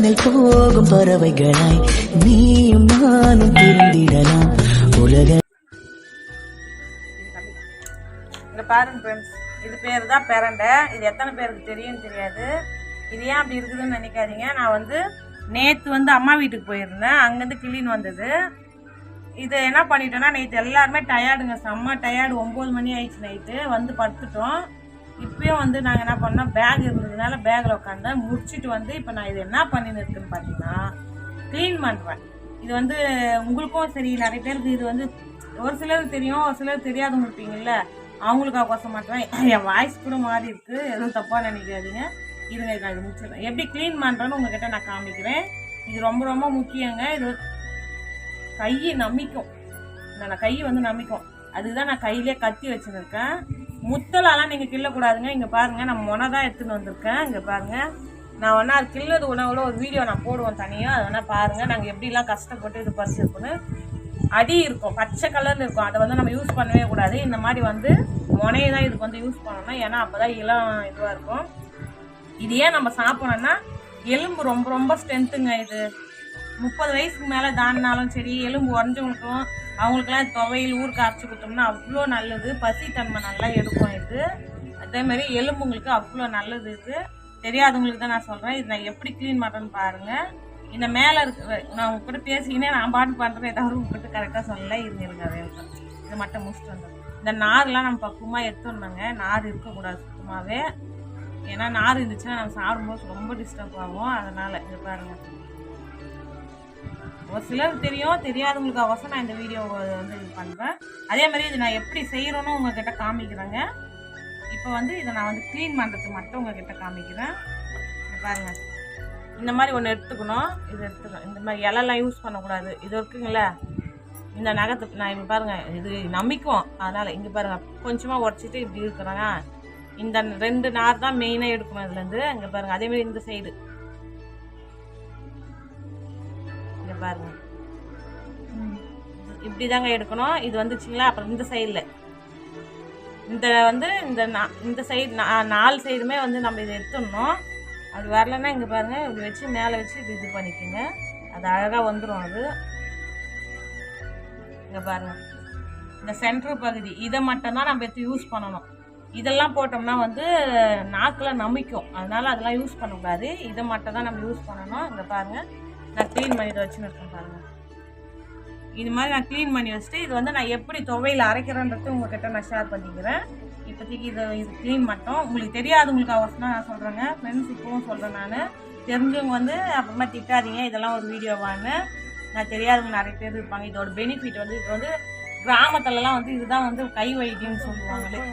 விண்ணில் போகும் பறவைகளாய் நீயும் நானும் பிரிந்திடலாம் உலக. பாருங்க ஃப்ரெண்ட்ஸ், இது பேர் தான் பெரண்டை. இது எத்தனை பேருக்கு தெரியும் தெரியாது. இது ஏன் அப்படி இருக்குதுன்னு நினைக்காதீங்க. நான் நேற்று அம்மா வீட்டுக்கு போயிருந்தேன். அங்கேருந்து கிளீன் வந்தது. இது என்ன பண்ணிட்டோன்னா, நேற்று எல்லாருமே டயர்டுங்க, செம்ம டயர்டு. 9 மணி ஆயிடுச்சு நைட்டு. படுத்துட்டோம். இப்பயும் நாங்கள் என்ன பண்ணோம், பேக் இருந்ததுனால பேக்கில் உட்காந்து முடிச்சுட்டு இப்போ நான் இது என்ன பண்ணின்னு இருக்குன்னு பார்த்தீங்கன்னா க்ளீன் பண்ணுறேன். இது உங்களுக்கும் சரி, நிறைய பேருக்கு இது ஒரு சிலருக்கு தெரியும், ஒரு சிலருக்கு தெரியாதுங்க இருப்பீங்கல்ல, அவங்களுக்காக கோச மாட்டேன். என் வாய்ஸ் கூட மாறி இருக்குது, எதுவும் தப்பாக நினைக்காதீங்க. இருங்க, இது முடிச்சிடறேன். எப்படி க்ளீன் பண்ணுறேன்னு உங்ககிட்ட நான் காமிக்கிறேன். இது ரொம்ப ரொம்ப முக்கியங்க. இது கை நமிக்கும், நான் கை நமிக்கும். அதுதான் நான் கையிலே கத்தி வச்சுருக்கேன். முத்தலாலாம் நீங்கள் கிள்ளக்கூடாதுங்க. இங்கே பாருங்கள், நான் மொனை தான் எடுத்துன்னு வந்திருக்கேன். இங்கே பாருங்கள், நான் அது கிள்ளது உணவில் ஒரு வீடியோ நான் போடுவேன் தனியாக. அதை பாருங்கள் நாங்கள் எப்படிலாம் கஷ்டப்பட்டு இது பறிச்சிருக்கோன்னு. அடி இருக்கும், பச்சை கலரில் இருக்கும். அதை நம்ம யூஸ் பண்ணவே கூடாது. இந்த மாதிரி முனையை தான் இதுக்கு யூஸ் பண்ணணும். ஏன்னா அப்போ தான் இளம் இதுவாக இருக்கும். இது ஏன் நம்ம சாப்பிடணும்னா, எலும்பு ரொம்ப ரொம்ப ஸ்ட்ரென்த்துங்க. இது 30 வயசுக்கு மேலே தாண்டினாலும் சரி, எலும்பு உடஞ்சவங்களுக்கும் அவங்களுக்குலாம் துவையில் ஊருக்கு அரைச்சி கொடுத்தோம்னா அவ்வளோ நல்லது. பசித்தன்மை நல்லா எடுக்கும் இது. அதேமாதிரி எலும்புங்களுக்கு அவ்வளோ நல்லது. இது தெரியாதவங்களுக்கு தான் நான் சொல்கிறேன். இது நான் எப்படி க்ளீன் பண்ணுறேன்னு பாருங்கள். இந்த மேலே இருக்கு, நான் உங்க கூட பேசிக்கினே நான் பாட்டு பண்ணுறேன். ஏதாவது உங்ககிட்ட கரெக்டாக சொல்லலை. இருங்க இதை மட்டும் முடிச்சுட்டு வந்தோம். இந்த நார்லாம் நம்ம பக்குவமாக எடுத்துடணுங்க. நார் இருக்கக்கூடாது சுத்தமாகவே. ஏன்னா நார் இருந்துச்சுன்னா நம்ம சாப்பிடும்போது ரொம்ப டிஸ்டர்ப் ஆகும். அதனால் இது பாருங்கள், ஒரு சிலருக்கு தெரியும், தெரியாதவங்களுக்கு அவசரம் நான் இந்த வீடியோவை இது பண்ணுறேன். அதே மாதிரி இது நான் எப்படி செய்கிறோன்னு உங்ககிட்ட காமிக்கிறேங்க. இப்போ இதை நான் க்ளீன் பண்ணுறதுக்கு மட்டும் உங்ககிட்ட காமிக்கிறேன். பாருங்கள், இந்த மாதிரி ஒன்று எடுத்துக்கணும். இது எடுத்துக்கணும். இந்த மாதிரி இலெல்லாம் யூஸ் பண்ணக்கூடாது. இது இருக்குங்களே, இந்த நகத்தை நான் இப்போ பாருங்கள், இது நமிக்கும். அதனால் இங்கே பாருங்கள், கொஞ்சமாக உடச்சிட்டு இப்படி இருக்கிறாங்க. இந்த 2 நார் தான் மெயினாக எடுக்கணும் இதுலேருந்து. இங்கே பாருங்கள், அதேமாதிரி இந்த சைடு இங்கே பாருங்கள், இப்படி தாங்க எடுக்கணும். இது வந்துச்சுங்களா, அப்புறம் இந்த சைடில் இந்த சைடு 4 சைடுமே நம்ம இதை எடுத்துடணும். அது வரலன்னா இங்கே பாருங்கள், இப்படி வச்சு மேலே வச்சு இது பண்ணிக்கோங்க. அது அழகாக வந்துடும். அது இங்கே பாருங்கள், இந்த சென்ட்ரு பகுதி இதை மட்டும்தான் நம்ம எடுத்து யூஸ் பண்ணணும். இதெல்லாம் போட்டோம்னா நாக்கில் நமிக்கும். அதனால் அதெல்லாம் யூஸ் பண்ணக்கூடாது. இதை மட்டும் தான் நம்ம யூஸ் பண்ணணும். இங்கே பாருங்கள், நான் க்ளீன் பண்ணி இதை வச்சுன்னு இருக்கேன் பாருங்கள். இது மாதிரி நான் க்ளீன் பண்ணி வச்சுட்டு இது நான் எப்படி துவையில் அரைக்கிறேன்றது உங்கள்கிட்ட நான் ஷேர் பண்ணிக்கிறேன். இப்போதைக்கு இது க்ளீன் மட்டும். உங்களுக்கு தெரியாதவங்களுக்கு அவசரம் நான் சொல்கிறேங்க. ஃப்ரெண்ட்ஸ் இப்போவும் சொல்கிறேன். நான் தெரிஞ்சவங்க அப்புறமா திட்டாதீங்க, இதெல்லாம் ஒரு வீடியோவான்னு. நான் தெரியாதவங்க நிறைய பேர் இருப்பாங்க. இதோட பெனிஃபிட் இது கிராமத்துலலாம் இதுதான் கை வைத்தியம்னு சொல்லுவாங்களே.